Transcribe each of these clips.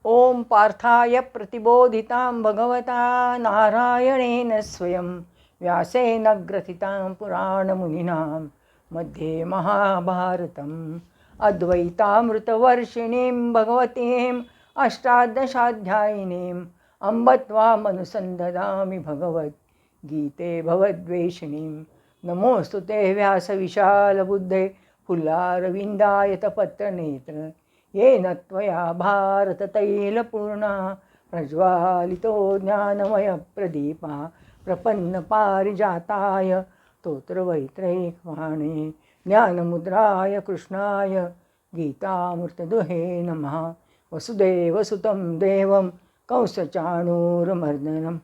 ओम पार्थाय प्रतिबोधितां भगवता नारायणेन स्वयं व्यासेन ग्रथितां पुराणमुनिनां मध्ये महाभारतम् अद्वैतामृतवर्षिणीं भगवतीम् अष्टादशाध्यायिनीम् अम्ब त्वामनुसन्दधामि भगवद्गीते भवद्वेषिणीं नमोऽस्तु ते व्यासविशालबुद्धे फुल्लारविन्दायतपत्रनेत्र येन त्वया भारततैलपूर्णा प्रज्वालितो ज्ञानमयप्रदीपः प्रपन्नपारिजाताय स्तोत्रवैत्रैकवाणे ज्ञानमुद्राय कृष्णाय गीतामृतदुहे नमः। वसुदेवसुतं देवं कंसचाणूरमर्दनं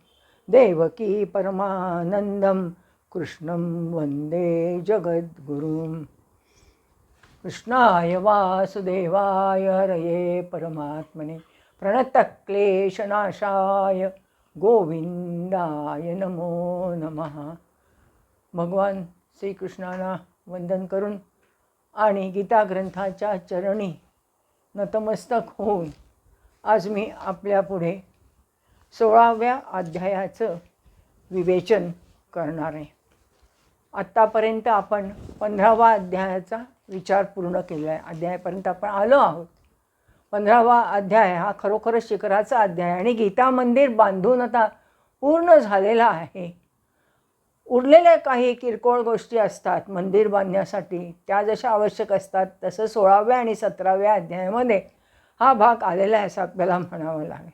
देवकी परमानन्दं कृष्णं वन्दे जगद्गुरुम्। कृष्णाय वासुदेवाय हरये परमात्मने प्रणतक्लेशनाशाय गोविंदाय नमो नमः। भगवान श्रीकृष्णाला वंदन करून आणि गीता ग्रंथाच्या चरणी नतमस्तक होऊन आज मी आपल्यापुढे 16व्या अध्यायाचं विवेचन करणार आहे। आत्तापर्यंत आपण 15वा अध्यायाचा विचार पूर्ण केला आहे। अध्यायापर्यंत आपण आलो आहोत। 15वा अध्याय हा खरोखरच शिखराचा अध्याय आणि गीता मंदिर बांधून आता पूर्ण झालेला आहे। उरलेल्या काही किरकोळ गोष्टी असतात मंदिर बांधण्यासाठी, त्या जशा आवश्यक असतात तसं 16व्या आणि 17व्या अध्यायामध्ये हा भाग आलेला आहे असं आपल्याला म्हणावं लागेल।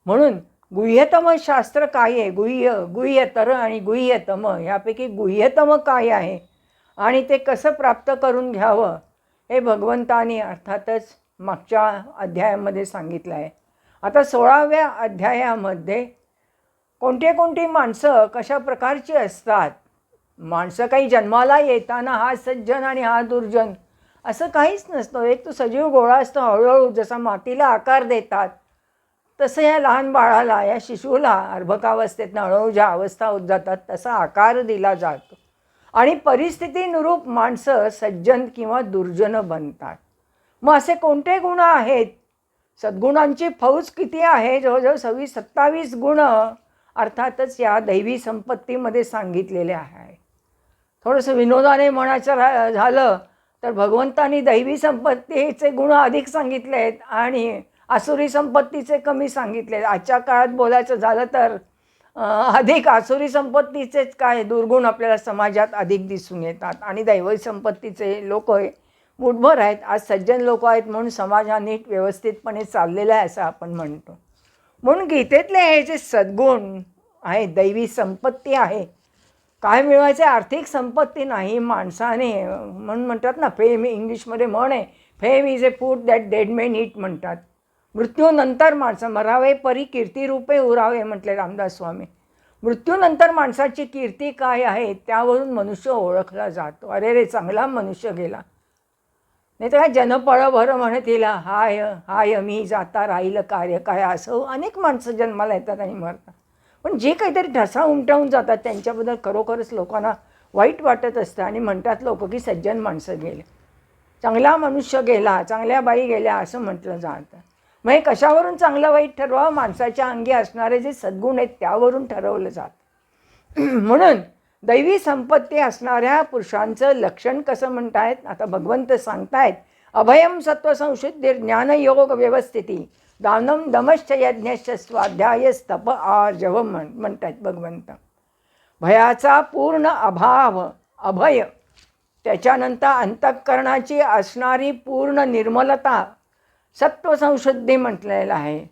म्हणून गुह्यतम शास्त्र काय आहे, गुह्यतर आणि गुह्यतम यापैकी गुह्यतम काय आहे आणि ते कसं प्राप्त करून घ्यावं हे भगवंतानी अर्थातच मागच्या अध्यायामध्ये सांगितलं आहे। आता 16व्या अध्यायामध्ये कोणती माणसं कशा प्रकारची असतात, माणसं काही जन्माला येताना हा सज्जन आणि हा दुर्जन असं काहीच नसतं। एक तो सजीव गोळा असतो, हळूहळू जसा मातीला आकार देतात तसं या लहान बाळाला, या शिशूला अर्भकावस्थेतनं हळूहळू ज्या अवस्था होत जातात तसा आकार दिला जातो आणि परिस्थितीनुरूप माणसं सज्जन किंवा दुर्जन बनतात। मग असे कोणते गुण आहेत? सद्गुणांची फौज किती आहे? जवळजवळ 27 गुण अर्थातच या दैवी संपत्तीमध्ये सांगितलेले आहे। थोडंसं विनोदाने म्हणायचं झालं तर भगवंतानी दैवी संपत्तीचे गुण अधिक सांगितले आहेत आणि आसुरी संपत्तीचे कमी सांगितले आहेत। आजच्या काळात बोलायचं झालं तर अधिक आसुरी संपत्तीचेच काय दुर्गुण आपल्याला समाजात अधिक दिसून येतात आणि दैवी संपत्तीचे लोक मुठभर आहेत। आज सज्जन लोक आहेत म्हणून समाज हा नीट व्यवस्थितपणे चाललेला आहे असं आपण म्हणतो। म्हणून गीतेतले हे जे सद्गुण आहे, दैवी संपत्ती आहे, काय मिळवायचे? आर्थिक संपत्ती नाही। माणसाने म्हणून म्हणतात ना, फेम इंग्लिशमध्ये म्हण आहे, fame is a food that dead men eat म्हणतात। मृत्यूनंतर माणसं मरावे परी कीर्ती रूपे उरावे म्हटले रामदास स्वामी। मृत्यूनंतर माणसाची कीर्ती काय आहे त्यावरून मनुष्य ओळखला जातो। अरे रे चांगला मनुष्य गेला, नाही तर काय जनपळ भर म्हणतीला हाय हाय मी जाता राहील कार्य काय, असं अनेक माणसं जन्माला येतात आणि मरतात। पण जे काहीतरी ठसा उमटवून जातात त्यांच्याबद्दल खरोखरच लोकांना वाईट वाटत असतं आणि म्हणतात लोक की सज्जन माणसं गेले, चांगला मनुष्य गेला, चांगल्या बाई गेल्या असं म्हटलं जातं। मग हे कशावरून चांगलं वाईट ठरवावं? माणसाच्या अंगी असणारे जे सद्गुण आहेत त्यावरून ठरवलं जातं। म्हणून दैवी संपत्ती असणाऱ्या पुरुषांचं लक्षण कसं म्हणतायत? आता भगवंत सांगतायत, अभयम सत्वसंशुद्धी ज्ञानयोग व्यवस्थिती दानम दमश्च यज्ञश्च स्वाध्यायस्तप आर्जव म्हणतायत भगवंत। भयाचा पूर्ण अभाव, अभय, त्याच्यानंतर अंतःकरणाची असणारी पूर्ण निर्मलता सत्वसंशुद्धी म्हटलेलं आहे।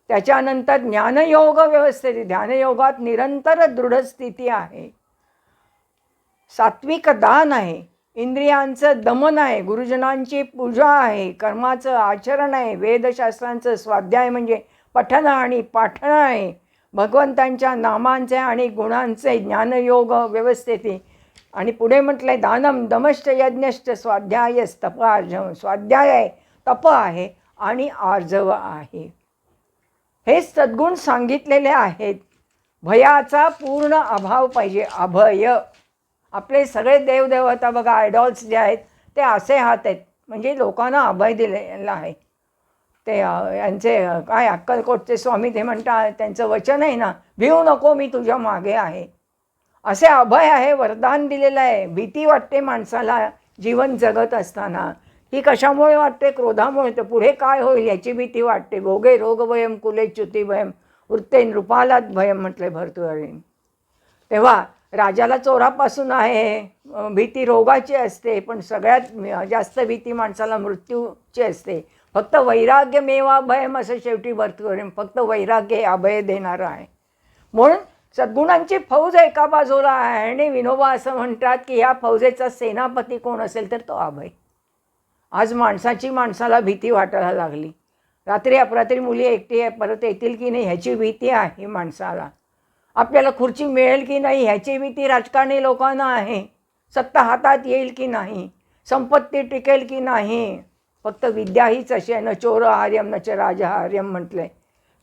त्याच्यानंतर ज्ञानयोग व्यवस्थिती, ध्यानयोगात निरंतर दृढस्थिती आहे। सात्विक दान आहे, इंद्रियांचं दमन आहे, गुरुजनांची पूजा आहे, कर्माचं आचरण आहे, वेदशास्त्रांचं स्वाध्याय म्हणजे पठण आणि पाठण आहे, भगवंतांच्या नामांचे आणि गुणांचे ज्ञानयोग व्यवस्थिती आणि पुढे म्हटलंय दानम दमश्च यज्ञश्च स्वाध्यायस्तप आर्जव, स्वाध्याय आहे, तप आहे आणि आर्जव आहे। हे सद्गुण सांगितलेले आहेत। भयाचा पूर्ण अभाव पाहिजे, अभय। आपले सगळे देवदेवता बघा, आयडॉल्स जे आहेत ते असे हात आहेत, म्हणजे लोकांना अभय दिलेलं आहे। ते यांचे काय अक्कलकोटचे स्वामी ते म्हणतात, त्यांचं वचन आहे ना, भिवू नको मी तुझ्या मागे आहे. असे अभय आहे, वरदान दिलेलं आहे. भीती वाटते माणसाला जीवन जगत असताना. ही कशामुळे वाटते? क्रोधामुळे. तर पुढे काय होईल याची भीती वाटते. भोगे रोगभयम कुले च्युतिभयम वृत्ते नृपालात भयम म्हटले भर्तृहरीने. तेव्हा राजाला चोरापासून आहे, भीती रोगाची असते, पण सगळ्यात जास्त भीती माणसाला मृत्यूची असते. फक्त वैराग्य मेवा भयम असं शेवटी भर्तृहरी, फक्त वैराग्य हे अभय देणारं आहे. म्हणून सद्गुणांची फौज एका बाजूला आहे आणि विनोबा असं म्हणतात की ह्या फौजेचा सेनापती कोण असेल तर तो अभय. आज माणसाला भीती वाटायला लागली. रात्री अपरात्री मुली एकटी परत येतील की नाही ह्याची भीती आहे माणसाला. आपल्याला खुर्ची मिळेल की नाही ह्याची भीती राजकारणी लोकांना आहे. सत्ता हातात येईल की नाही, संपत्ती टिकेल की नाही. फक्त विद्या हीच अशी आहे, न चोर आर्यम न च राजहार्यम म्हटलंय.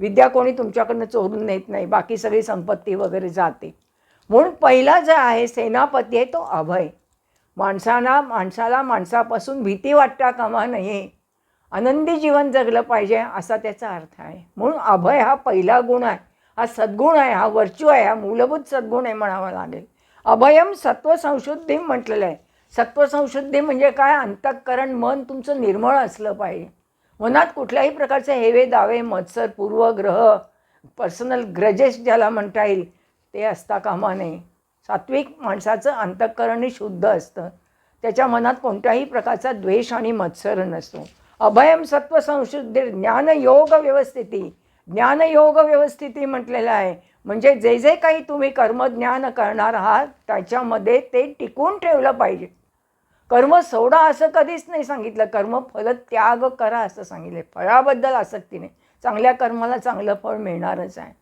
विद्या कोणी तुमच्याकडनं चोरून नेत नाही, बाकी सगळी संपत्ती वगैरे जाते. म्हणून पहिला जो आहे सेनापती आहे तो अभय. माणसाला माणसापासून भीती वाटता कामा नये, आनंदी जीवन जगलं पाहिजे असा त्याचा अर्थ आहे. म्हणून अभय हा पहिला गुण आहे, हा सद्गुण आहे, हा वर्च्यू आहे, हा मूलभूत सद्गुण आहे म्हणावा लागेल. अभयम सत्वसंशुद्धी म्हटलेलं आहे. सत्वसंशुद्धी म्हणजे काय? अंतःकरण मन तुमचं निर्मळ असलं पाहिजे. मनात कुठल्याही प्रकारचे हेवे दावे मत्सर पूर्वग्रह पर्सनल ग्रजेस ज्याला म्हणता येईल ते असता कामा नये. सात्विक माणसाचं अंतःकरणही शुद्ध असतं, त्याच्या मनात कोणत्याही प्रकारचा द्वेष आणि मत्सर नसतो. अभयम सत्वसंशुद्धी ज्ञानयोग व्यवस्थिती. ज्ञानयोग व्यवस्थिती म्हटलेलं आहे म्हणजे जे जे काही तुम्ही कर्मज्ञान करणार आहात त्याच्यामध्ये ते टिकून ठेवलं पाहिजे. कर्म सोडा असं कधीच नाही सांगितलं, कर्म फल त्याग करा असं सांगितलं. फळाबद्दल आसक्ती नाही, चांगल्या कर्माला चांगलं फळ मिळणारच आहे.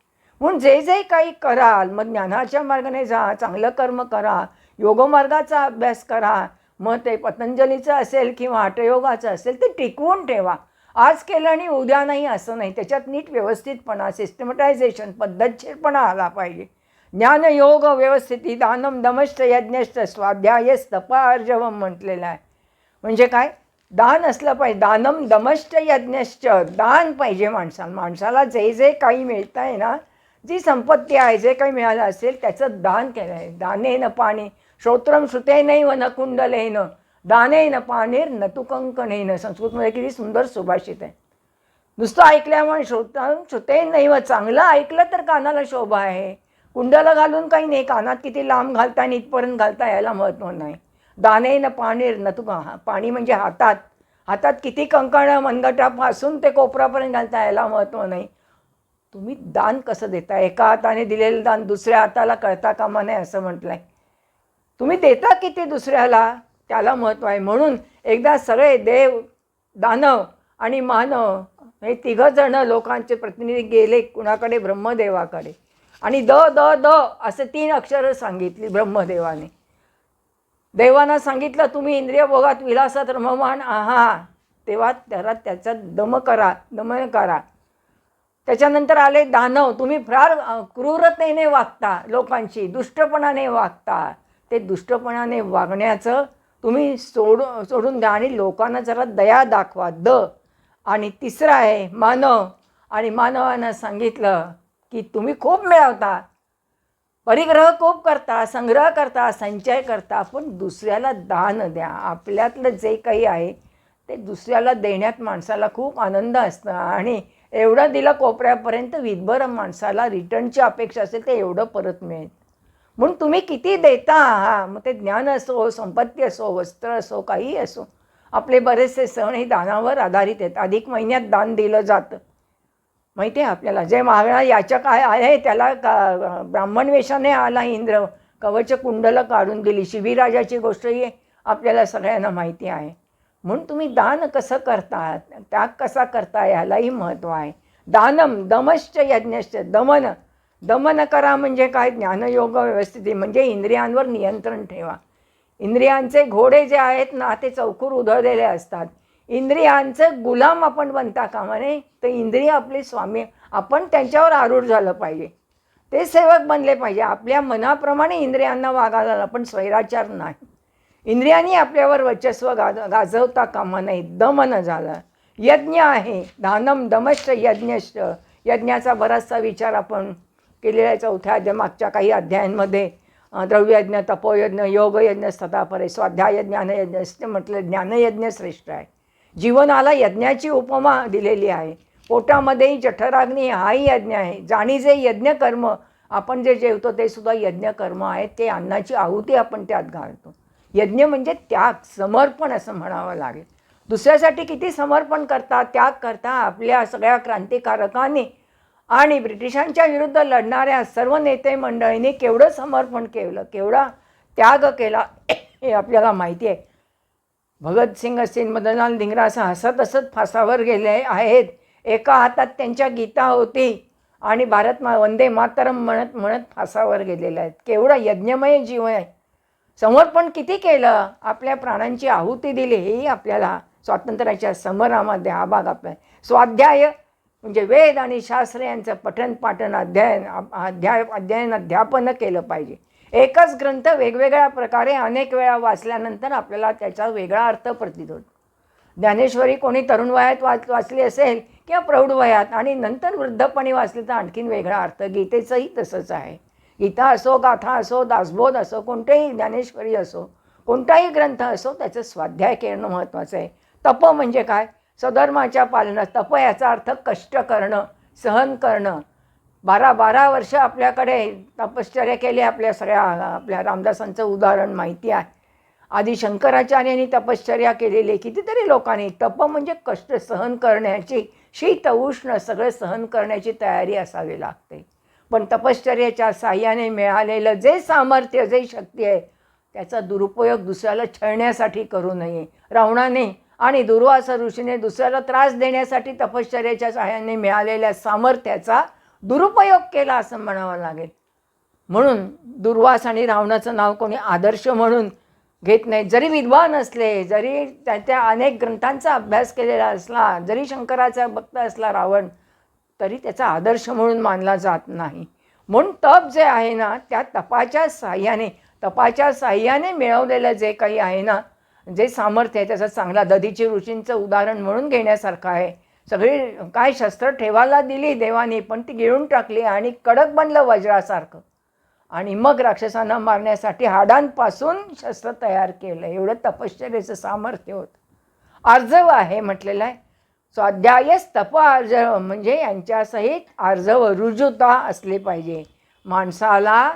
म्हणून जे जे काही कराल, मग ज्ञानाच्या मार्गाने जा, चांगलं कर्म करा, योगमार्गाचा अभ्यास करा, मग ते पतंजलीचं असेल किंवा हठयोगाचं असेल ते टिकवून ठेवा. आज केलं आणि उद्या नाही असं नाही, त्याच्यात नीट व्यवस्थितपणा, सिस्टमटायझेशन, पद्धतशीरपणा आला पाहिजे. ज्ञानयोग व्यवस्थिती दानम दमश्च यज्ञश्च स्वाध्यायस्तपार्जवम म्हटलेलं आहे. म्हणजे काय? दान असलं पाहिजे. दानम दमश्च यज्ञश्च, दान पाहिजे माणसाला. माणसाला जे जे काही मिळतं आहे ना, जी संपत्ती आहे, जे काही मिळालं असेल त्याचं दान केलं आहे. दानेन पाणी श्रोत्रम श्रुतेनैव न कुंडलेन दानेन पाणीर न तु कंकणेन. संस्कृतमध्ये किती सुंदर सुभाषित आहे. नुसतं ऐकल्यामुळे श्रोत्रम श्रुतेनैव, चांगलं ऐकलं तर कानाला शोभा आहे. कुंडलं घालून काही नाही, कानात किती लांब घालता आणि इथपर्यंत घालता यायला महत्त्व नाही. दानेन पाणीर न तु, पाणी म्हणजे हातात, हातात किती कंकणं मनगटापासून ते कोपरापर्यंत घालता यायला महत्त्व नाही. तुम्ही दान कसं देता? एका हाताने दिलेलं दान दुसऱ्या हाताला कळता कामा नये असं म्हटलं आहे. तुम्ही देता किती दुसऱ्याला त्याला महत्त्व आहे. म्हणून एकदा सगळे देव, दानव आणि मानव हे तिघंजणं लोकांचे प्रतिनिधी गेले कुणाकडे? ब्रह्मदेवाकडे. आणि द द द असे 3 अक्षरं सांगितली ब्रह्मदेवाने. देवांना सांगितलं तुम्ही इंद्रिय भोगात विलासात रममान आहात, तेव्हा त्याचा दमन करा. त्याच्यानंतर आले दानव, तुम्ही फार क्रूरतेने वागता, लोकांशी दुष्टपणाने वागता. ते दुष्टपणाने वागण्याचं तुम्ही सोडून द्या आणि लोकांना जरा दया दाखवा. आणि तिसरं आहे मानव, आणि मानवानं सांगितलं की तुम्ही खूप मिळवता, परिग्रह खूप करता, संग्रह करता, संचय करता, पण दुसऱ्याला दान द्या. आपल्यातलं जे काही आहे ते दुसऱ्याला देण्यात माणसाला खूप आनंद असतं. आणि एवढं दिलं कोपऱ्यापर्यंत, विधभर माणसाला रिटर्नची अपेक्षा असेल ते एवढं परत मिळेल. म्हणून तुम्ही किती देता आहात, मग ते ज्ञान असो, संपत्ती असो, वस्त्र असो, काही असो. आपले बरेचसे सण हे दानावर आधारित आहेत. अधिक महिन्यात दान दिलं जातं माहिती आहे आपल्याला. जे महागडा याचक आहे त्याला ब्राह्मण वेषाने आला इंद्र, कवच कुंडलं काढून दिली. शिबिराजाची गोष्टही आपल्याला सगळ्यांना माहिती आहे. म्हणून तुम्ही दान कसं करता, त्याग कसा करता ह्यालाही महत्त्व आहे. दानम दमश्च यज्ञश्च, दमन करा म्हणजे काय? ज्ञानयोग व्यवस्थिती म्हणजे इंद्रियांवर नियंत्रण ठेवा. इंद्रियांचे घोडे जे आहेत ना ते चौकूर उधळलेले असतात. इंद्रियांचे गुलाम आपण बनता कामा नये. तर इंद्रिय आपले स्वामी, आपण त्यांच्यावर आरूढ झालं पाहिजे, ते सेवक बनले पाहिजे. आपल्या मनाप्रमाणे इंद्रियांना वागायला, पण स्वैराचार नाही. इंद्रियांनी आपल्यावर वर्चस्व गाजवता कामा नये. दमन झालं. यज्ञ आहे. दानम दमश्च यज्ञश्च. यज्ञाचा बराचसा विचार आपण केलेला आहे 4थ्या अध्याय मागच्या काही अध्यायांमध्ये. द्रव्ययज्ञ, तपोयज्ञ, योगयज्ञ, तथापरे स्वाध्याय ज्ञानयज्ञ असं म्हटलं. ज्ञानयज्ञ श्रेष्ठ आहे. जीवनाला यज्ञाची उपमा दिलेली आहे. पोटामध्येही जठराग्नी हाही यज्ञ आहे. जाणी जे यज्ञ कर्म, आपण जे जेवतो ते सुद्धा यज्ञ कर्म आहे. ते अन्नाची आहुती आपण त्यात घालतो. यज्ञ म्हणजे त्याग, समर्पण असं म्हणावं लागेल. दुसऱ्यासाठी किती समर्पण करता, त्याग करता. आपल्या सगळ्या क्रांतिकारकांनी आणि ब्रिटिशांच्या विरुद्ध लढणाऱ्या सर्व नेते मंडळींनी केवढं समर्पण केलं, केवढा त्याग केला हे आपल्याला माहिती आहे. भगतसिंग असतील, मदनलाल धिंगरा असं हसत हसत फासावर गेले आहेत. एका हातात त्यांच्या गीता होती आणि वंदे मातरम म्हणत म्हणत फासावर गेलेले आहेत. केवढं यज्ञमय जीवन आहे. समर्पण किती केलं, आपल्या प्राणांची आहुती दिली. हेही आपल्याला स्वातंत्र्याच्या समरामध्ये हा भाग आपला स्वाध्याय म्हणजे वेद आणि शास्त्र यांचं पठण पाठन अध्यापन केलं पाहिजे. एकच ग्रंथ वेगवेगळ्या प्रकारे अनेक वेळा वाचल्यानंतर आपल्याला त्याचा वेगळा अर्थ प्रतीत होतो. ज्ञानेश्वरी कोणी तरुण वयात वाचली असेल किंवा प्रौढ वयात आणि नंतर वृद्धपणी वाचली तर आणखीन वेगळा अर्थ. गीतेचंही तसंच आहे. गीता असो, गाथा असो, दासबोध असो, कोणतेही ज्ञानेश्वरी असो, कोणताही ग्रंथ असो, त्याचं स्वाध्याय करणं महत्त्वाचं आहे. तप म्हणजे काय, स्वधर्माच्या पालनात. तप याचा अर्थ कष्ट करणं, सहन करणं. 12 वर्ष आपल्याकडे तपश्चर्या केली. आपल्या रामदासांचं उदाहरण माहिती आहे. आधी शंकराचार्यांनी तपश्चर्या केलेली कितीतरी लोकांनी. तप म्हणजे कष्ट सहन करण्याची, शीत उष्ण सगळं सहन करण्याची तयारी असावी लागते. पण तपश्चर्याच्या साह्याने मिळालेलं जे सामर्थ्य, जे शक्ती आहे त्याचा दुरुपयोग दुसऱ्याला छळण्यासाठी करू नये. रावणाने आणि दुर्वासा ऋषीने दुसऱ्याला त्रास देण्यासाठी तपश्चर्याच्या साह्याने मिळालेल्या सामर्थ्याचा दुरुपयोग केला असं म्हणावं लागेल. म्हणून दुर्वास आणि रावणाचं नाव कोणी आदर्श म्हणून घेत नाही. जरी विद्वान असले, जरी त्या अनेक ग्रंथांचा अभ्यास केलेला असला, जरी शंकराचा भक्त असला रावण, तरी त्याचा आदर्श म्हणून मानला जात नाही. म्हणून तप जे आहे ना, त्या तपाच्या साह्याने मिळवलेलं जे काही आहे ना, जे सामर्थ्य आहे त्याचा चांगला दधीची ऋषींचं उदाहरण म्हणून घेण्यासारखं आहे. सगळी काय शस्त्र ठेवायला दिली देवाने, पण ती गिळून टाकली आणि कडक बनलं वज्रासारखं. आणि मग राक्षसांना मारण्यासाठी हाडांपासून शस्त्र तयार केलं. एवढं तपश्चर्याचं सामर्थ्य होतं. आर्जव आहे म्हटलेलं आहे. स्वाध्यायच तप आर्जव म्हणजे यांच्यासहित आर्जव रुजुता असली पाहिजे. माणसाला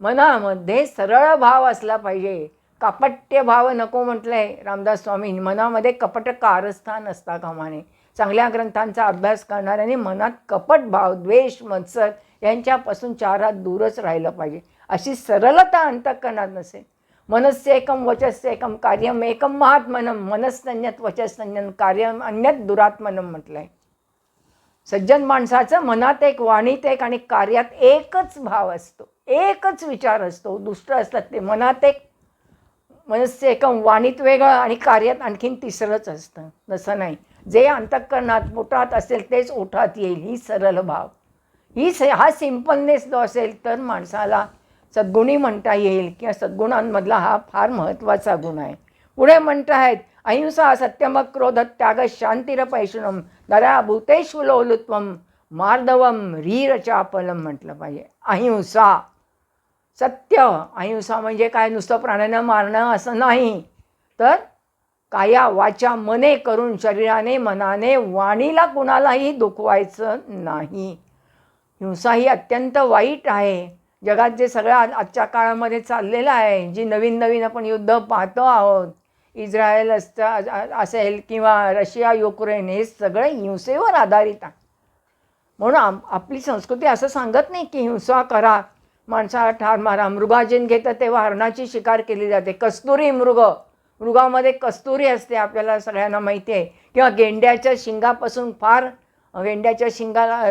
मनामध्ये सरळ भाव असला पाहिजे. कापट्य भाव नको म्हटलंय रामदास स्वामींनी. मनामध्ये कपट कारस्थान असता कामा नये. चांगल्या ग्रंथांचा अभ्यास करणाऱ्यांनी मनात कपट भाव, द्वेष, मत्सर यांच्यापासून 4 हात दूरच राहिलं पाहिजे. अशी सरलता अंतःकरणात नसेल. मनस्य एकम वचस्य एकम कार्यम एकम महात्मनम मनस्तन्यत वचस्तन्यन कार्यम अन्यत दुरात्मनम म्हटलं आहे. सज्जन माणसाचं मनात एक, वाणीत एक आणि कार्यात एकच भाव असतो, एकच विचार असतो. दुष्ट असतात ते मनात एक, मनस्य एकम वाणीत वेगळं आणि कार्यात आणखीन तिसरंच असतं. तसं नाही. जे अंतःकरणात पोटात असेल तेच ओठात येईल. ही सरळ भाव, हा सिम्पलनेस जो असेल तर माणसाला सद्गुणी म्हणता येईल किंवा सद्गुणांमधला हा फार महत्त्वाचा गुण आहे. पुढे म्हणतायत अहिंसा सत्यम क्रोध त्याग शांतिरपैशुनम दरा भूतेषु लोलुत्वम मार्दवम रीरचापलम म्हटलं पाहिजे. अहिंसा, सत्य. अहिंसा म्हणजे काय, नुसतं प्राण्यांना मारणं असं नाही, तर काया वाचा मने करून शरीराने मनाने वाणीला कुणालाही दुखवायचं नाही. हिंसा ही अत्यंत वाईट आहे. जगात जे सगळं आजच्या काळामध्ये चाललेलं आहे, जी नवीन आपण युद्ध पाहतो आहोत, इस्रायल असेल किंवा रशिया युक्रेन, हे सगळे हिंसेवर आधारित आहे. म्हणून आपली संस्कृती असं सांगत नाही की हिंसा करा, माणसाला ठार मारा. मृगाजीन घेतं तेव्हा हरणाची शिकार केली जाते. कस्तुरी मृगामध्ये कस्तुरी असते, आपल्याला सगळ्यांना माहिती आहे. किंवा गेंड्याच्या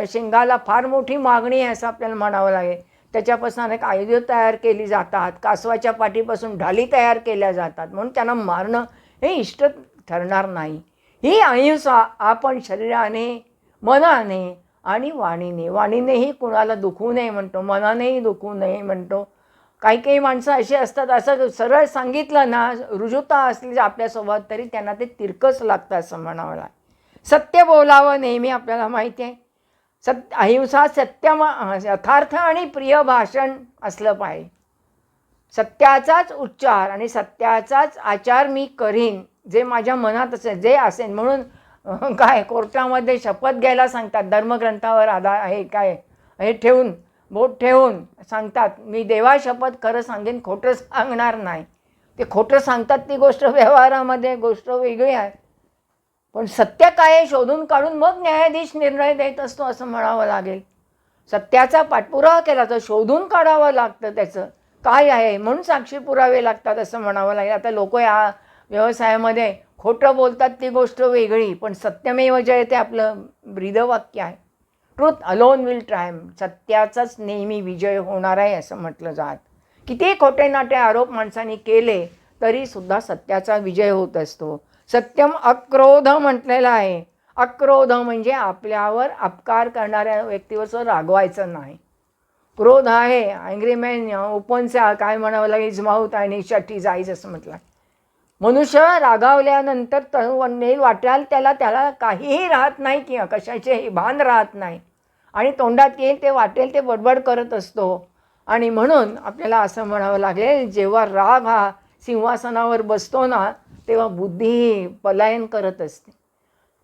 शिंगाला फार मोठी मागणी आहे असं आपल्याला म्हणावं लागेल. त्याच्यापासून अनेक आयुधं तयार केली जातात. कासवाच्या पाठीपासून ढाली तयार केल्या जातात. म्हणून त्यांना मारणं हे इष्ट ठरणार नाही. ही अहिंसा आपण शरीराने, मनाने आणि वाणीनेही कुणाला दुखवू नये म्हणतो, मनानेही दुखवू नये म्हणतो. काही माणसं अशी असतात, असं सरळ सांगितलं ना, रुजुता असली आपल्यासोबत तरी त्यांना ते तिरकस लागतं असं म्हणावं लागेल. सत्य बोलावं नेहमी, आपल्याला माहिती आहे. अहिंसा, सत्यम, यथार्थ आणि प्रिय भाषण असलं पाहिजे. सत्याचाच उच्चार आणि सत्याचाच आचार मी करीन, जे माझ्या मनात असेल, जे असेल. म्हणून काय कोर्टामध्ये शपथ घ्यायला सांगतात, धर्मग्रंथावर आधार हे काय हे ठेवून, बोट ठेवून सांगतात, मी देवा शपथ खरं सांगेन, खोटं सांगणार नाही. ते खोटं सांगतात ती गोष्ट व्यवहारामध्ये गोष्ट वेगळी आहे, पण सत्य काय आहे शोधून काढून मग न्यायाधीश निर्णय देत असतो असं म्हणावं लागेल. सत्याचा पाठपुरावा केला तर शोधून काढावं लागतं त्याचं काय आहे, म्हणून साक्षी पुरावे लागतात असं म्हणावं लागेल. आता लोक या व्यवसायामध्ये खोटं बोलतात ती गोष्ट वेगळी, पण सत्यमेव जयते आपलं ब्रीदवाक्य आहे. Truth alone will triumph. सत्याचाच नेहमी विजय होणार आहे असं म्हटलं जात. किती खोटे नाटे आरोप माणसांनी केले तरीसुद्धा सत्याचा विजय होत असतो. सत्यम अक्रोध म्हटलेलं आहे. अक्रोध म्हणजे आपल्यावर अपकार करणाऱ्या व्यक्तीवर रागवायचं नाही. क्रोध आहे, अँग्री मॅन ओपन्स काय म्हणावं लागेल, इज माउथ आणि शट हिज आईज असं म्हटलं. मनुष्य रागावल्यानंतर नेल वाटेल त्याला काहीही राहत नाही, की कशाचेही भान राहत नाही, आणि तोंडात येईल ते वाटेल ते बडबड करत असतो. आणि म्हणून आपल्याला असं म्हणावं लागेल, जेव्हा राग हा सिंहासनावर बसतो ना, तेव्हा बुद्धी पलायन करत असते,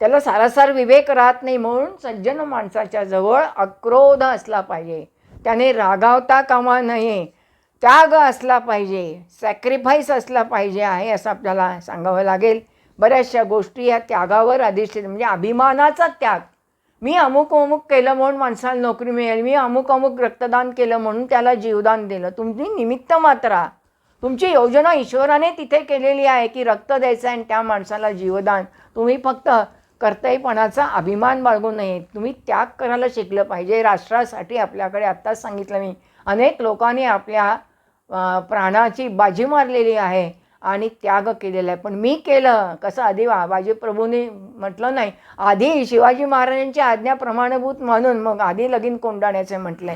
त्याला सारासार विवेक राहत नाही. म्हणून सज्जन माणसाच्या जवळ अक्रोध असला पाहिजे, त्याने रागावता कामा नये, त्याग असला पाहिजे, सॅक्रिफाईस असला पाहिजे आहे असं आपल्याला सांगावं लागेल. बऱ्याचशा गोष्टी या त्यागावर अधिष्ठित, म्हणजे अभिमानाचा त्याग. मी अमुक अमुक केलं म्हणून माणसाला नोकरी मिळेल, मी अमुक अमुक रक्तदान केलं म्हणून त्याला जीवदान दिलं. तुम्ही निमित्त मात्र, तुमची योजना ईश्वराने तिथे केलेली आहे की रक्त द्यायचं आणि त्या माणसाला जीवदान. तुम्ही फक्त कर्तव्यपणाचा अभिमान बाळगू नये, तुम्ही त्याग करायला शिकलं पाहिजे. राष्ट्रासाठी आपल्याकडे आत्ताच सांगितलं मी, अनेक लोकांनी आपल्या प्राणाची बाजी मारलेली आहे आणि त्याग केलेला आहे. पण मी केलं कसं, आधी बाजीप्रभूंनी म्हटलं नाही, आधी शिवाजी महाराजांची आज्ञा प्रमाणभूत मानून मग आधी लगीन कोंडाण्याचे म्हटलंय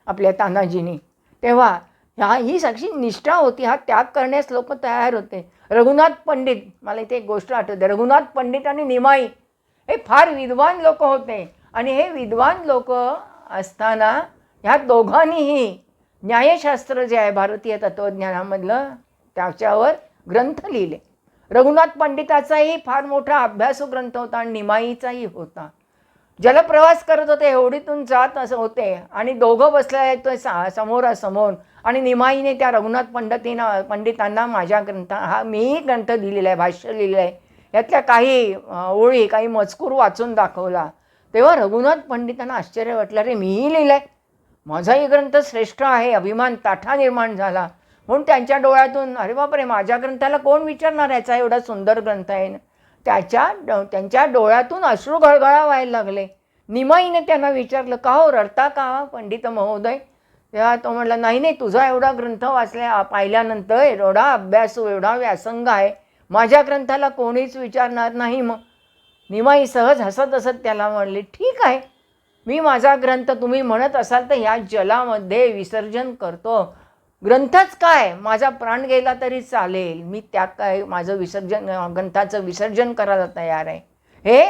आपल्या तानाजींनी. तेव्हा ही साक्षी निष्ठा होती, हा त्याग करण्यास लोक तयार होते. रघुनाथ पंडित, मला इथे एक गोष्ट आठवते, रघुनाथ पंडित आणि निमाई हे फार विद्वान लोक होते, आणि हे विद्वान लोक असताना ह्या दोघांनीही न्यायशास्त्र जे आहे भारतीय तत्त्वज्ञानामधलं त्याच्यावर ग्रंथ लिहिले. रघुनाथ पंडिताचाही फार मोठा अभ्यासू ग्रंथ होता आणि निमाईचाही होता. जलप्रवास करत होते, होडीतून जात असं होते आणि दोघं बसले आहेत समोरासमोर, आणि निमाईने त्या रघुनाथ पंडितांना माझ्या हा मी ग्रंथ लिहिलेला आहे, भाष्य लिहिलेलं आहे, यातल्या काही ओळी काही मजकूर वाचून दाखवला. तेव्हा रघुनाथ पंडितांना आश्चर्य वाटलं, रे मीही लिहिलं आहे, माझाही ग्रंथ श्रेष्ठ आहे. अभिमान ताठा निर्माण झाला. म्हणून त्यांच्या डोळ्यातून अरे बापरे, माझ्या ग्रंथाला कोण विचारणार, याचा एवढा सुंदर ग्रंथ आहे ना. त्यांच्या डोळ्यातून अश्रू गळगळा व्हायला लागले. निमाईने त्यांना विचारलं, का हो रडता का पंडित महोदय? तेव्हा तो म्हटला, नाही नाही, तुझा एवढा ग्रंथ पाहिल्यानंतर एवढा अभ्यासू एवढा व्यासंग आहे, माझ्या ग्रंथाला कोणीच विचारणार नाही. मग निमाई सहज हसत हसत त्याला म्हणले, ठीक आहे, मी माझा ग्रंथ तुम्ही म्हणत असाल तर ह्या जलामध्ये विसर्जन करतो. ग्रंथच काय, माझा प्राण गेला तरी चालेल, मी त्या काय माझं ग्रंथाचं विसर्जन करायला तयार आहे. हे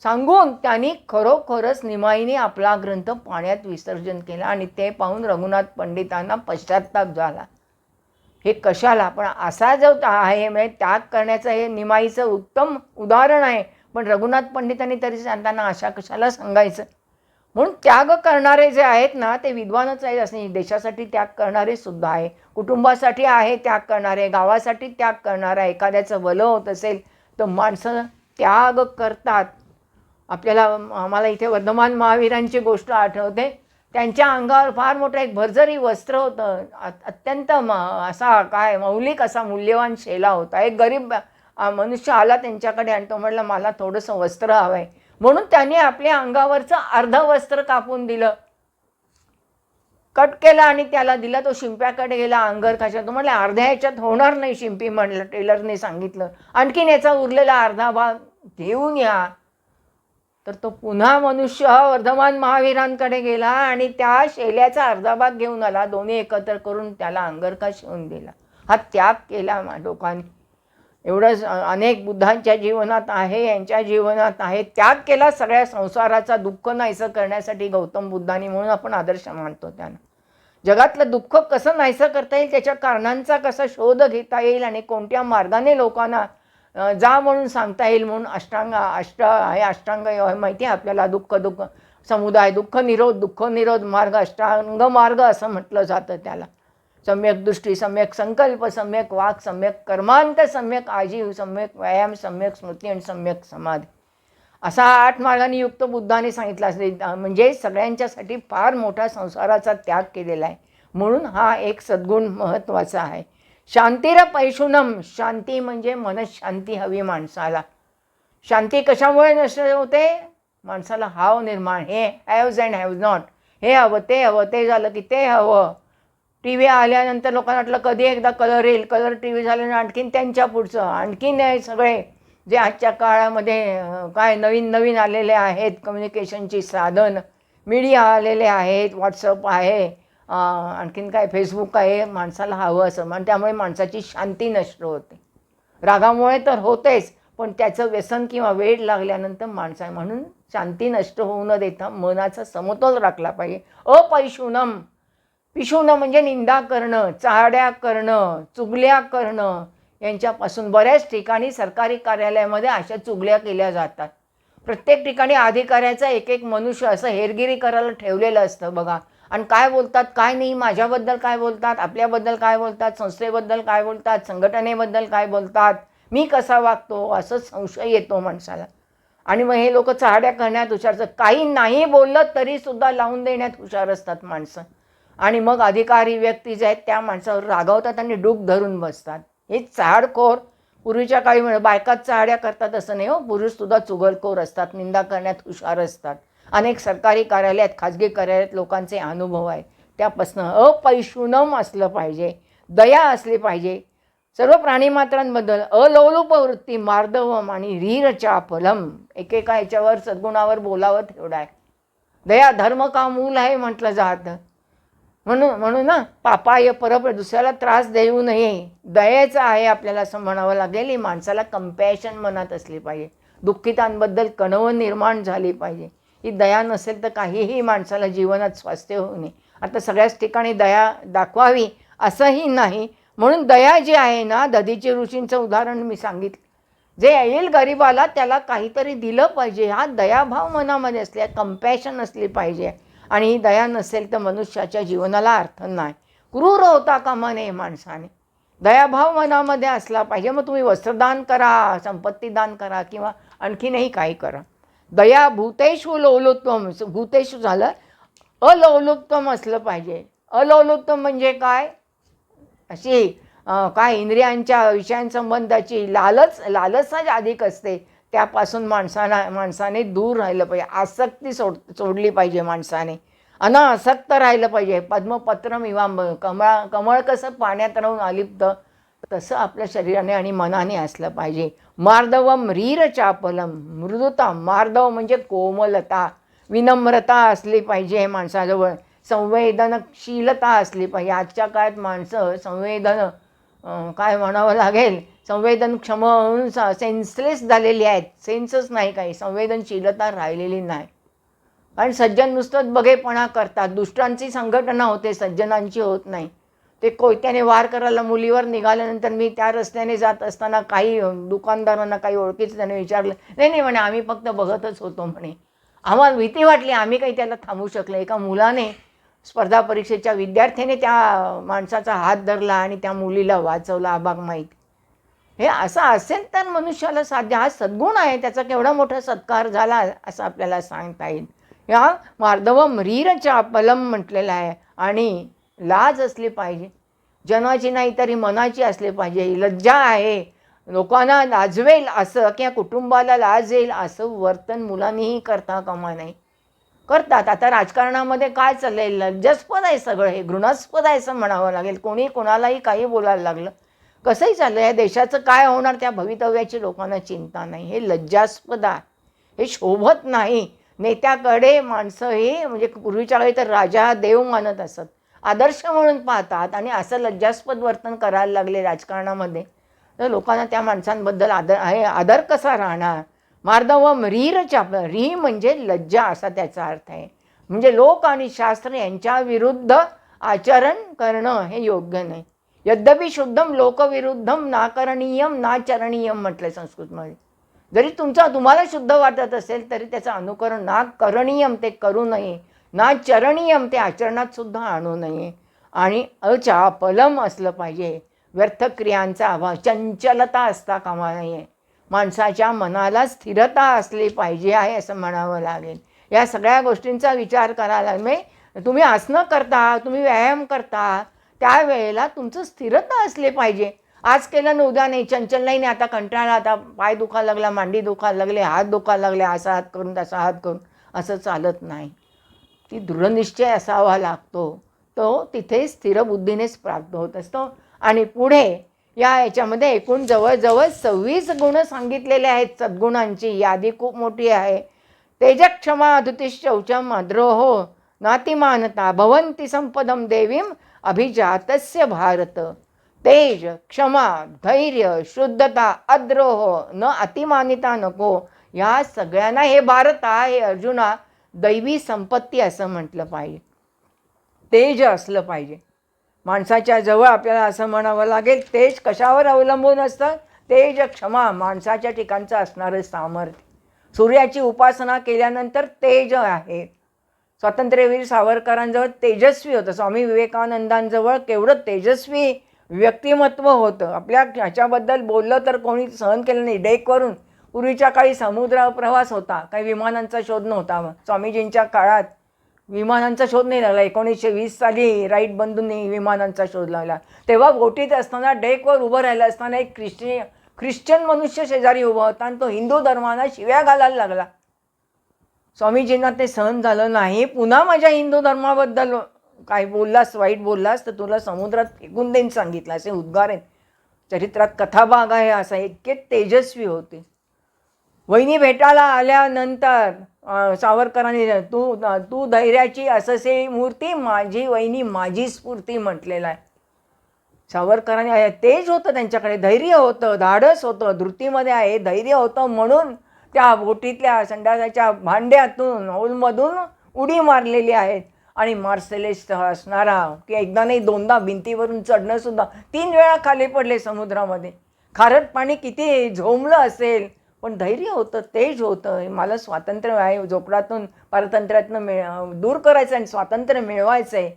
सांगून त्यांनी खरोखरच निमाईने आपला ग्रंथ पाण्यात विसर्जन केला, आणि ते पाहून रघुनाथ पंडितांना पश्चात्ताप झाला. हे कशाला, पण असा जो आहे म्हणजे त्याग करण्याचं हे निमाईचं उत्तम उदाहरण आहे. पण रघुनाथ पंडितांनी तरी सांगताना अशा कशाला सांगायचं. म्हणून त्याग करणारे जे आहेत ना, ते विद्वानच आहेत असं नाही, देशासाठी त्याग करणारे सुद्धा आहे, कुटुंबासाठी आहे त्याग करणारे, गावासाठी त्याग करणारे. एखाद्याचं भलं होत असेल तर माणसं त्याग करतात. आम्हाला इथे वर्धमान महावीरांची गोष्ट आठवते. त्यांच्या अंगावर फार मोठं एक भरजरी वस्त्र होतं, अत्यंत असा काय मौलिक असा मूल्यवान शेला होता. एक गरीब मनुष्य आला त्यांच्याकडे आणि तो म्हटला, मला थोडंसं वस्त्र हवं आहे. म्हणून त्यांनी आपल्या अंगावरचं अर्ध वस्त्र कापून दिलं, कट केला आणि त्याला दिला. तो शिंप्याकडे गेला, अंगर कशा, तो म्हटलं अर्ध्या ह्याच्यात होणार नाही शिंपी, म्हणलं टेलरने सांगितलं, आणखीन याचा उरलेला अर्धा भाग घेऊन या. तर तो पुन्हा मनुष्य वर्धमान महावीरांकडे गेला आणि त्या शेल्याचा अर्धा भाग घेऊन आला, दोन्ही एकत्र करून त्याला अंगरखा शिवून दिला. हा त्याग केला लोकांनी. एवढंच अनेक बुद्धांच्या जीवनात आहे, यांच्या जीवनात आहे. त्याग केला सगळ्या संसाराचा, दुःख नाहीसं करण्यासाठी गौतम बुद्धांनी, म्हणून आपण आदर्श मानतो त्यांना. जगातलं दुःख कसं नाहीसं करता येईल, त्याच्या कारणांचा कसा शोध घेता येईल आणि कोणत्या मार्गाने लोकांना जा म्हणून सांगता येईल, म्हणून अष्टांग योग माहिती आहे आपल्याला. दुःख समुदाय, दुःख निरोध मार्ग, अष्टांग मार्ग असं म्हटलं जातं त्याला. सम्यक दृष्टी, सम्यक संकल्प, सम्यक वाक, सम्यक कर्मांत, सम्यक आजीव, सम्यक व्यायाम, सम्यक स्मृती आणि सम्यक समाधी, असा 8 मार्गांनी युक्त बुद्धाने सांगितला असेल. म्हणजे सगळ्यांच्यासाठी फार मोठा संसाराचा त्याग केलेला आहे. म्हणून हा एक सद्गुण महत्त्वाचा आहे. शांतीर पैशुनम, शांती म्हणजे मनशांती हवी माणसाला. शांती कशामुळे नष्ट होते? माणसाला हाव निर्माण, हे हॅव्ज अँड हॅव्ज नॉट, हे हवं, ते झालं की ते हवं. टी व्ही आल्यानंतर लोकांना वाटलं कधी एकदा कलर येईल, कलर टी व्ही झाल्यानंतर आणखीन त्यांच्या पुढचं आणखीन सगळे जे आजच्या काळामध्ये काय नवीन आलेले आहेत कम्युनिकेशनची साधन, मीडिया आलेले आहेत, व्हॉट्सअप आहे, आणखीन काय फेसबुक आहे, माणसाला हवं असं म्हण. त्यामुळे माणसाची शांती नष्ट होते. रागामुळे तर होतेच, पण त्याचं व्यसन किंवा वेड लागल्यानंतर म्हणून शांती नष्ट होऊ न देता मनाचा समतोल राखला पाहिजे. अपैशुनम, पिशुनं म्हणजे निंदा करणं, चाहड्या करणं, चुगल्या करणं, यांच्यापासून बऱ्याच ठिकाणी सरकारी कार्यालयामध्ये अशा चुगल्या केल्या जातात. प्रत्येक ठिकाणी अधिकाऱ्याचा एक मनुष्य असं हेरगिरी करायला ठेवलेलं असतं बघा. आणि काय बोलतात काय नाही, माझ्याबद्दल काय बोलतात, आपल्याबद्दल काय बोलतात, संस्थेबद्दल काय बोलतात, संघटनेबद्दल काय बोलतात, मी कसा वागतो, असं संशय येतो माणसाला. आणि मग हे लोक चाहड्या करण्यात हुशार असतात. काही नाही बोललं तरीसुद्धा लावून देण्यात हुशार असतात माणसं. आणि मग अधिकारी व्यक्ती जे आहेत त्या माणसावर रागावतात आणि डूक धरून बसतात. हे चाहडखोर. पूर्वीच्या काळी बायकाच चाहड्या करतात असं नाही हो, पुरुषसुद्धा चुगलखोर असतात, निंदा करण्यात हुशार असतात. अनेक सरकारी कार्यालयात, खाजगी कार्यालयात लोकांचे अनुभव आहे. त्यापासून अपैशुनम असलं पाहिजे, दया असली पाहिजे सर्व प्राणीमात्रांबद्दल, अलोलुप वृत्ती, मार्दवम आणि रीरचापलम. एकेका याच्यावर सद्गुणावर बोलावं तेवढं आहे. दया धर्म का मूल आहे म्हटलं जातं. म्हणून ना, पापाय परपर, दुसऱ्याला त्रास देऊ नये, दयेचं आहे आपल्याला असं म्हणावं लागेल. ही माणसाला कंपॅशन मनात असली पाहिजे. दुःखितांबद्दल कणवण निर्माण झाली पाहिजे. ही दया नसेल तर काहीही माणसाला जीवनात स्वास्थ्य होऊ नये. आता सगळ्याच ठिकाणी दया दाखवावी असंही नाही. म्हणून दया जी आहे ना, दधीची ऋषींचं उदाहरण मी सांगितलं. जे येईल गरिबाला त्याला काहीतरी दिलं पाहिजे, हा दयाभाव मनामध्ये असले, कंपॅशन असली पाहिजे. आणि ही दया नसेल तर मनुष्याच्या जीवनाला अर्थ नाही. क्रूर होता कामा नये माणसाने. दयाभाव मनामध्ये असला पाहिजे. मग तुम्ही वस्त्रदान करा, संपत्ती दान करा किंवा आणखीनही काही करा. दया भूतेषु लौलुत्वम, भूतेषु झालं, अलौलुत्वम असलं पाहिजे. अलौलुत्वम म्हणजे काय? अशी काय इंद्रियांच्या विषयांसंबंधाची लालसा अधिक असते, त्यापासून माणसाने दूर राहिलं पाहिजे. आसक्ती सोडली पाहिजे माणसाने. अनासक्त राहिलं पाहिजे. पद्मपत्रम इवांब, कमळ कसं पाण्यात राहून अलिप्त, तसं आपल्या शरीराने आणि मनाने असलं पाहिजे. मार्दवम रीरचापलम, मृदुता. मार्दव म्हणजे कोमलता, विनम्रता असली पाहिजे माणसाजवळ. संवेदनशीलता असली पाहिजे. आजच्या काळात माणसं काय म्हणावं लागेल, संवेदनक्षम होऊन सेन्सलेस झालेली आहेत. सेन्सच नाही, काही संवेदनशीलता राहिलेली नाही. कारण सज्जन नुसतंच बघेपणा करतात. दुष्टांची संघटना होते, सज्जनांची होत नाही. ते कोयत्याने वार करायला मुलीवर निघाल्यानंतर मी त्या रस्त्याने जात असताना काही दुकानदारांना, काही ओळखीचं त्याने विचारलं, नाही म्हणे, आम्ही फक्त बघतच होतो म्हणे. आम्हाला भीती वाटली, आम्ही काही त्याला थांबू शकले. एका मुलाने, स्पर्धा परीक्षेच्या विद्यार्थ्याने त्या माणसाचा हात धरला आणि त्या मुलीला वाचवला. अबाग माहीत. हे असं असेल तर मनुष्याला साध्य. हा सद्गुण आहे, त्याचा केवढा मोठा सत्कार झाला असं आपल्याला सांगता येईल. या मार्दवम रीरचापलम म्हटलेलं आहे. आणि लाज असली पाहिजे, जनाची नाही तरी मनाची असली पाहिजे. लज्जा आहे, लोकांना लाजवेल असं किंवा कुटुंबाला लाजेल असं वर्तन मुलांनीही करता कामा नये. करतात. आता राजकारणामध्ये काय चाललंय, लज्जास्पद आहे सगळं. हे घृणास्पद आहे असं म्हणावं लागेल. कोणी कोणालाही काही बोलायला लागलं. कसंही चाललं, या देशाचं काय होणार त्या भवितव्याची लोकांना चिंता नाही. हे लज्जास्पद आहे, हे शोभत नाही. नेत्याकडे माणसं हे म्हणजे पूर्वीच्या काळी तर राजा देव मानत असत, आदर्श म्हणून पाहतात. आणि असं लज्जास्पद वर्तन करायला लागले राजकारणामध्ये. तर लोकांना त्या माणसांबद्दल आदर कसा राहणार. मार्दवम रीर चाप, री म्हणजे लज्जा असा त्याचा अर्थ आहे. म्हणजे लोक आणि शास्त्र यांच्या विरुद्ध आचरण करणं हे योग्य नाही. यद्यपि शुद्धम लोकविरुद्धम नाकरणीयम नाचरणीयम म्हटलं संस्कृतमध्ये. जरी तुम्हाला शुद्ध वाटत असेल तरी त्याचं अनुकरण ना करणीयम ते करू नये, ना चरणीयम ते आचरणात सुद्धा आणू नये. आणि अचापलम असलं पाहिजे. व्यर्थ क्रियांचा अभाव, चंचलता असता कामा नये. माणसाच्या मनाला स्थिरता असली पाहिजे आहे असं म्हणावं लागेल. या सगळ्या गोष्टींचा विचार करायला तुम्ही आसनं करता, तुम्ही व्यायाम करता, त्यावेळेला तुमचं स्थिरता असले पाहिजे. आज केलं ना उद्या नाही, चंचल नाही, आता कंटाळा, आता पाय दुखायला लागला, मांडी दुखायला लागले, हात दुखायला लागले, असा हात करून तसा हात करून, असं चालत नाही. ती दृढनिश्चय असावा लागतो. तो तिथे स्थिर बुद्धीनेच प्राप्त होत असतो. आणि पुढे याच्यामध्ये एकूण जवळजवळ 26 गुण सांगितलेले आहेत. सद्गुणांची यादी खूप मोठी आहे. तेजक्षमा अधुतिशौचम अद्रोहो नातिमानता भवंती संपदम देवीम अभिजातस्य भारत. तेज, क्षमा, धैर्य, शुद्धता, अद्रोह, न अतिमानिता नको, या सगळ्यांना हे भारता, हे अर्जुना, दैवी संपत्ती असं म्हटलं पाहिजे. तेज असलं पाहिजे माणसाच्या जवळ. आपल्याला असं म्हणावं लागेल, तेज कशावर अवलंबून असतं. तेज क्षमा, माणसाच्या ठिकाणचं असणारं सामर्थ्य. सूर्याची उपासना केल्यानंतर तेज आहे. स्वातंत्र्यवीर सावरकरांजवळ तेजस्वी होतं. स्वामी विवेकानंदांजवळ केवढं तेजस्वी व्यक्तिमत्व होतं. आपल्या ह्याच्याबद्दल बोललं तर कोणी सहन केलं नाही. डेकवरून पूर्वीच्या काळी समुद्र प्रवास होता, काही विमानांचा शोध नव्हता. स्वामीजींच्या काळात विमानांचा शोध नाही लागला. 1920 साली राईट बंधूंनी विमानांचा शोध लावला. तेव्हा बोटीत असताना डेकवर उभं राहिलं असताना एक ख्रिश्चन मनुष्य शेजारी उभा होता आणि तो हिंदू धर्माला शिव्या घालायला लागला. स्वामीजींना ते सहन झालं नाही. पुन्हा माझ्या हिंदू धर्माबद्दल काय बोललास, वाईट बोललास तर तुला समुद्रात फेकून देईन सांगितलं, असे उद्गार आहेत. चरित्रात कथाभाग आहे असा. इतके तेजस्वी होते. वहिनी भेटायला आल्यानंतर सावरकरांनी तू धैर्याची अससे मूर्ती, माझी वहिनी माझी स्फूर्ती म्हटलेलं आहे. सावरकरांनी तेज होतं त्यांच्याकडे, धैर्य होतं, धाडस होतं, धृतीमध्ये आहे, धैर्य होतं. म्हणून त्या बोटीतल्या संडासाच्या भांड्यातून होलमधून उडी मारलेली आहेत. आणि मार्सेलेस असणारा की एकदा नाही दोनदा भिंतीवरून चढणं सुद्धा, 3 वेळा खाली पडले समुद्रामध्ये. खारट पाणी किती झोंबलं असेल, पण धैर्य होतं, तेज होतं. मला स्वातंत्र्य आहे, झोपडातून परतंत्र्यातनं दूर करायचं आणि स्वातंत्र्य मिळवायचं आहे,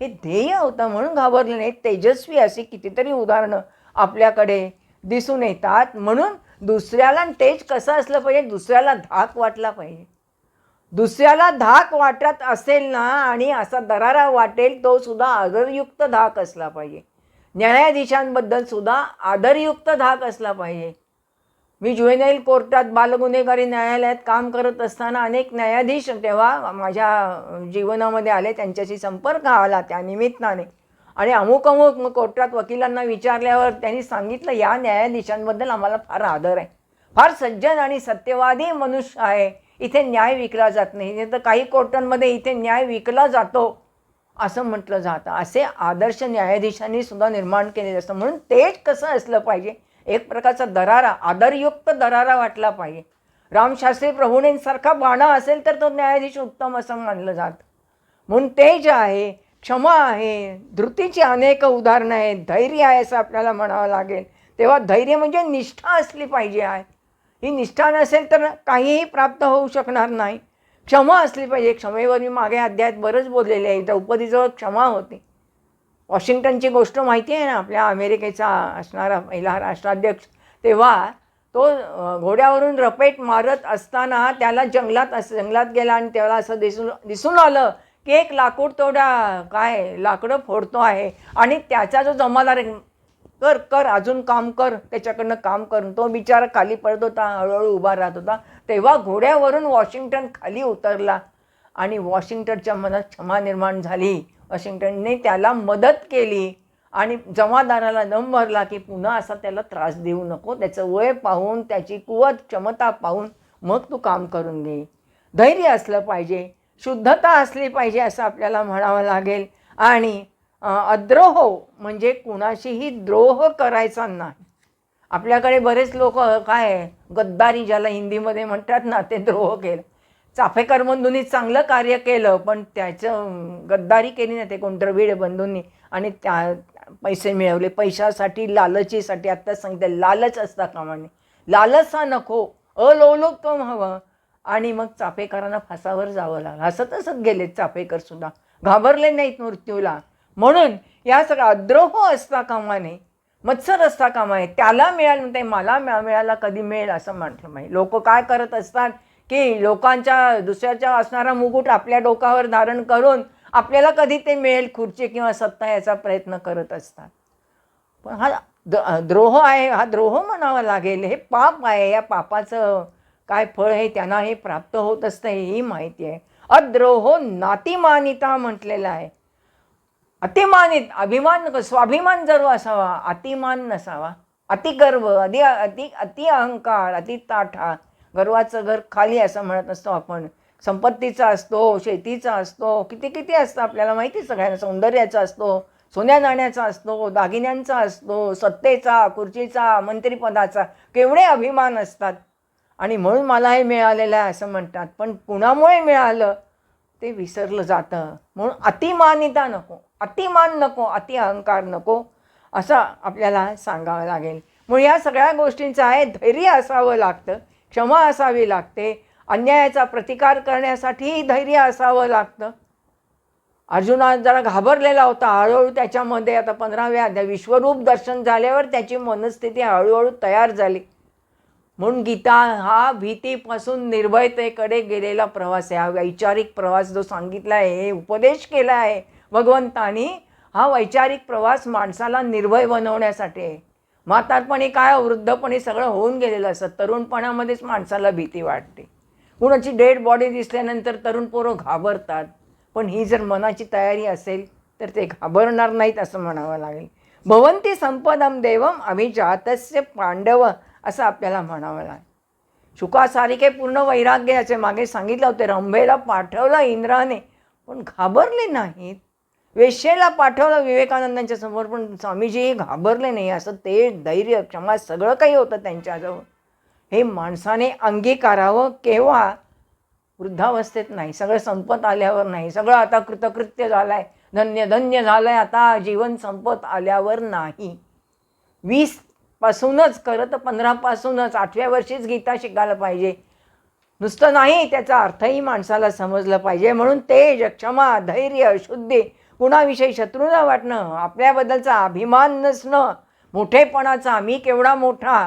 हे ध्येय होतं. म्हणून घाबरले नाही. तेजस्वी अशी कितीतरी उदाहरणं आपल्याकडे दिसून येतात. म्हणून दुसऱ्याला तेज कसं असलं पाहिजे, दुसऱ्याला धाक वाटला पाहिजे. दुसऱ्याला धाक वाटत असेल ना आणि असा दरारा वाटेल, तो सुद्धा आदरयुक्त धाक असला पाहिजे. न्यायाधीशांबद्दल सुद्धा आदरयुक्त धाक असला पाहिजे. मी ज्युएनाईल कोर्टात बालगुन्हेगारी न्यायालयात काम करत असताना अनेक न्यायाधीश तेव्हा माझ्या जीवनामध्ये आले. त्यांच्याशी संपर्क आला त्या निमित्ताने. आणि अमुक कोर्टात वकिलांना विचारल्यावर त्यांनी सांगितलं, या न्यायाधीशांबद्दल आम्हाला फार आदर आहे, फार सज्जन आणि सत्यवादी मनुष्य आहे, इथे न्याय विकला जात नाही. नाही तर काही कोर्टांमध्ये इथे न्याय विकला जातो असं म्हटलं जातं. असे आदर्श न्यायाधीशांनी सुद्धा निर्माण केलेले असतं. म्हणून तेज कसं असलं पाहिजे, एक प्रकारचा दरारा, आदरयुक्त दरारा वाटला पाहिजे. रामशास्त्री प्रभूंसारखा बाणा असेल तर तो न्यायाधीश उत्तम असं मानलं जातं. म्हणून तेज आहे, क्षमा आहे, धृतीची अनेक उदाहरणं आहेत, धैर्य आहे असं आपल्याला म्हणावं लागेल. तेव्हा धैर्य म्हणजे निष्ठा असली पाहिजे आहे. ही निष्ठा नसेल तर काहीही प्राप्त होऊ शकणार नाही. क्षमा असली पाहिजे. क्षमेवर मी मागे अध्यायात बरंच बोललेले आहे. द्रौपदीजवळ क्षमा होती. वॉशिंग्टनची गोष्ट माहिती आहे ना, आपल्या अमेरिकेचा असणारा पहिला राष्ट्राध्यक्ष. तेव्हा तो घोड्यावरून रपेट मारत असताना त्याला जंगलात गेला आणि त्याला असं दिसून आलं की एक लाकूड लाकडं फोडतो आहे आणि त्याचा जो जमादार कर अजून काम कर, त्याच्याकडनं काम कर. तो बिचारा खाली पडत होता, हळूहळू उभा राहत होता. तेव्हा घोड्यावरून वॉशिंग्टन खाली उतरला आणि वॉशिंग्टनच्या मनात क्षमा निर्माण झाली. वॉशिंग्टनने त्याला मदत केली आणि जमादाराला दम भरला की पुन्हा असा त्याला त्रास देऊ नको. त्याचं वय पाहून, त्याची कुवत क्षमता पाहून मग तू काम करून घे. धैर्य असलं पाहिजे, शुद्धता असली पाहिजे असं आपल्याला म्हणावं लागेल. आणि अद्रोह म्हणजे कुणाशीही द्रोह करायचा नाही. आपल्याकडे बरेच लोक काय गद्दारी ज्याला हिंदीमध्ये म्हणतात ना, ते द्रोह केलं. चाफेकर बंधूंनी चांगलं कार्य केलं, पण त्याचं गद्दारी केली ना ते कोण द्रविड बंधूंनी, आणि त्या पैसे मिळवले. पैशासाठी, लालचीसाठी. आत्ताच सांगितलं, लालच असता कामा नये. लालच हा नको, अलोलुपत्वम हवं. आणि मग चाफेकरांना फासावर जावं लागलं. हसत हसत गेलेत चाफेकर सुद्धा, घाबरले नाहीत मृत्यूला. म्हणून या सगळ्या अद्रोह असता कामा नये, मत्सर असता कामा नये. त्याला मिळालं ते मला मिळाला कधी मिळेल असं म्हटलं पाहिजे. लोक काय करत असतात की लोकांच्या दुसऱ्याच्या असणारा मुकुट आपल्या डोक्यावर धारण करून आपल्याला कधी ते मिळेल खुर्ची किंवा सत्ता याचा प्रयत्न करत असतात. पण हा द्रोह आहे, हा द्रोह म्हणावा लागेल. हे पाप आहे. या पापाचं काय फळ हे त्यांना हे प्राप्त होत असतं हेही माहिती आहे. अद्रोहो नातिमानिता म्हटलेलं आहे. अतिमानित, अभिमान, स्वाभिमान जर असावा, अतिमान नसावा. अतिगर्व, अति अहंकार, अति ताठा. गर्वाचं घर खाली असं म्हणत असतो आपण. संपत्तीचा असतो, शेतीचा असतो, किती किती असतं आपल्याला माहिती सगळ्यांना. सौंदर्याचा असतो, सोन्या नाण्याचा असतो, दागिन्यांचा असतो, सत्तेचा, खुर्चीचा, मंत्रिपदाचा. केवढे अभिमान असतात. आणि म्हणून मला हे मिळालेलं आहे असं म्हणतात. पण कुणामुळे मिळालं ते विसरलं जातं. म्हणून अतिमानिता नको, अतिमान नको, अति अहंकार नको असं आपल्याला सांगावं लागेल. म्हणून या सगळ्या गोष्टींचं आहे धैर्य असावं लागतं, क्षमा असावी लागते. अन्यायाचा प्रतिकार करण्यासाठीही धैर्य असावं लागतं. अर्जुना जरा घाबरलेला होता. हळूहळू त्याच्यामध्ये आता 15व्या अध्याय विश्वरूप दर्शन झाल्यावर त्याची मनस्थिती हळूहळू तयार झाली. म्हणून गीता हा भीतीपासून निर्भयतेकडे गेलेला प्रवास आहे. हा वैचारिक प्रवास जो सांगितला आहे, हे उपदेश केला आहे भगवंतानी, हा वैचारिक प्रवास माणसाला निर्भय बनवण्यासाठी आहे. म्हातारपणी काय, वृद्धपणी सगळं होऊन गेलेलं असतं. तरुणपणामध्येच माणसाला भीती वाटते. कुणाची डेड बॉडी दिसल्यानंतर तरुण पोरं घाबरतात. पण ही जर मनाची तयारी असेल तर ते घाबरणार नाहीत असं म्हणावं लागेल. भवन्ति संपदम देवम अभिजातस्य पांडव असं आपल्याला म्हणावं लागेल. शुकासारिके पूर्ण वैराग्याचे मागे सांगितलं होते. रंभेला पाठवलं इंद्राने पण घाबरले नाहीत. वेश्येला पाठवलं विवेकानंदांच्या समोर पण स्वामीजी घाबरले नाही. असं ते धैर्य, क्षमा सगळं काही होतं त्यांच्याजवळ. हे माणसाने अंगीकारावं. केव्हा? वृद्धावस्थेत नाही, सगळं संपत आल्यावर नाही, सगळं आता कृतकृत्य झालं आहे, धन्य धन्य झालं आहे, आता जीवन संपत आल्यावर नाही. 20पासूनच खरं तर 15पासूनच 8व्या वर्षीच गीता शिकायला पाहिजे. नुसतं नाही, त्याचा अर्थही माणसाला समजलं पाहिजे. म्हणून तेज, क्षमा, धैर्य, शुद्धी, कुणाविषयी शत्रू न वाटणं, आपल्याबद्दलचा अभिमान नसणं, मोठेपणाचा मी केवढा मोठा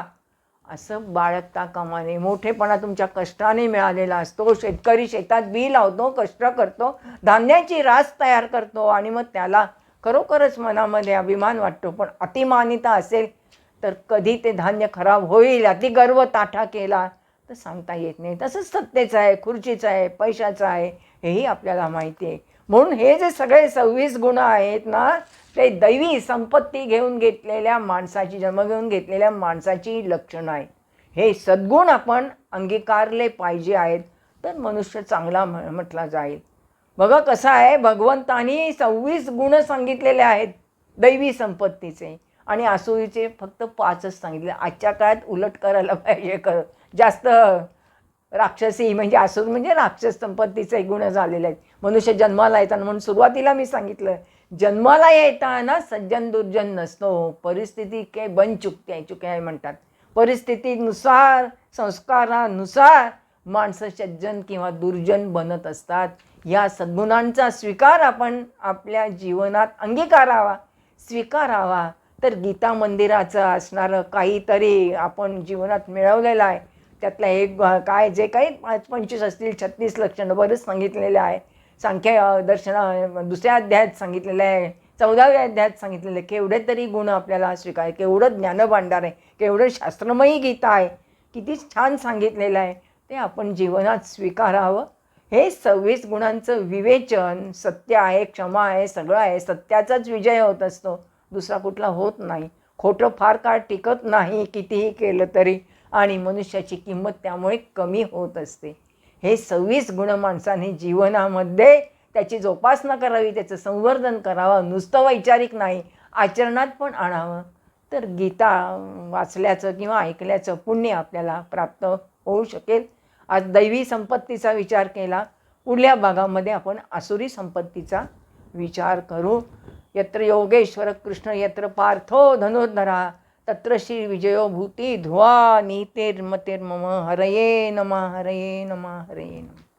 असं बाळगता कामा नये. मोठेपणा तुमच्या कष्टाने मिळालेला असतो. शेतकरी शेतात बी लावतो, कष्ट करतो, धान्याची रास तयार करतो आणि मग त्याला खरोखरच मनामध्ये अभिमान वाटतो. पण अतिमानिता असेल तर कधी ते धान्य खराब होईल, अतिगर्व ताठा केला तर सांगता येत नाही. तसंच सत्तेचं आहे, खुर्चीचं आहे, पैशाचं आहे, हेही आपल्याला माहिती आहे. म्हणून हे जे सगळे 26 गुण आहेत ना, ते दैवी संपत्ती घेऊन घेतलेल्या माणसाची, जन्म घेऊन घेतलेल्या माणसाची लक्षणं आहे. हे सद्गुण आपण अंगीकारले पाहिजे आहेत तर मनुष्य चांगला म्हटला जाईल. बघा कसं आहे, भगवंतानी 26 गुण सांगितलेले आहेत दैवी संपत्तीचे आणि आसुरीचे फक्त 5च सांगितले. आजच्या काळात उलट करायला पाहिजे. जास्त राक्षसी म्हणजे आसुर म्हणजे राक्षस संपत्तीचे गुण झालेले आहेत. मनुष्य जन्माला येताना, म्हणून सुरुवातीला मी सांगितलं, जन्माला येताना सज्जन दुर्जन नसतो. परिस्थिती के बन चुके आहे म्हणतात. परिस्थितीनुसार, संस्कारानुसार माणसं सज्जन किंवा दुर्जन बनत असतात. या सद्गुणांचा स्वीकार आपण आपल्या जीवनात अंगीकारावा, स्वीकारावा. तर गीता मंदिराचं असणारं काहीतरी आपण जीवनात मिळवलेलं आहे. त्यातलं एक काय जे काही 25 असतील, 36 लक्षणं बरेच सांगितलेले आहे. सांख्य दर्शन 2ऱ्या अध्यायात सांगितलेलं आहे, 14व्या अध्यायात सांगितलेलं आहे. केवढे तरी गुण आपल्याला स्वीकार, केवढं ज्ञानभांडार आहे, केवढं शास्त्रमयी गीता आहे, किती छान सांगितलेलं आहे. ते आपण जीवनात स्वीकारावं. हे 26 गुणांचं विवेचन, सत्य आहे, क्षमा आहे, सगळं आहे. सत्याचाच विजय होत असतो, दुसरा कुठला होत नाही. खोटं फार काळ टिकत नाही कितीही केलं तरी, आणि मनुष्याची किंमत त्यामुळे कमी होत असते. हे 26 गुण माणसाने जीवनामध्ये त्याची जोपासना करावी, त्याचं संवर्धन करावं. नुसतं वैचारिक नाही, आचरणात पण आणावं. तर गीता वाचल्याचं किंवा ऐकल्याचं पुण्य आपल्याला प्राप्त होऊ शकेल. आज दैवी संपत्तीचा विचार केला, पुढल्या भागामध्ये आपण आसुरी संपत्तीचा विचार करू. यत्र योगेश्वर कृष्ण यत्र पार्थो धनुर्धरा तत्र श्री विजयो भूती ध्रुवा नीतिर्मतिर्मम. हरये नमः, हरये नमः, हरये नमः.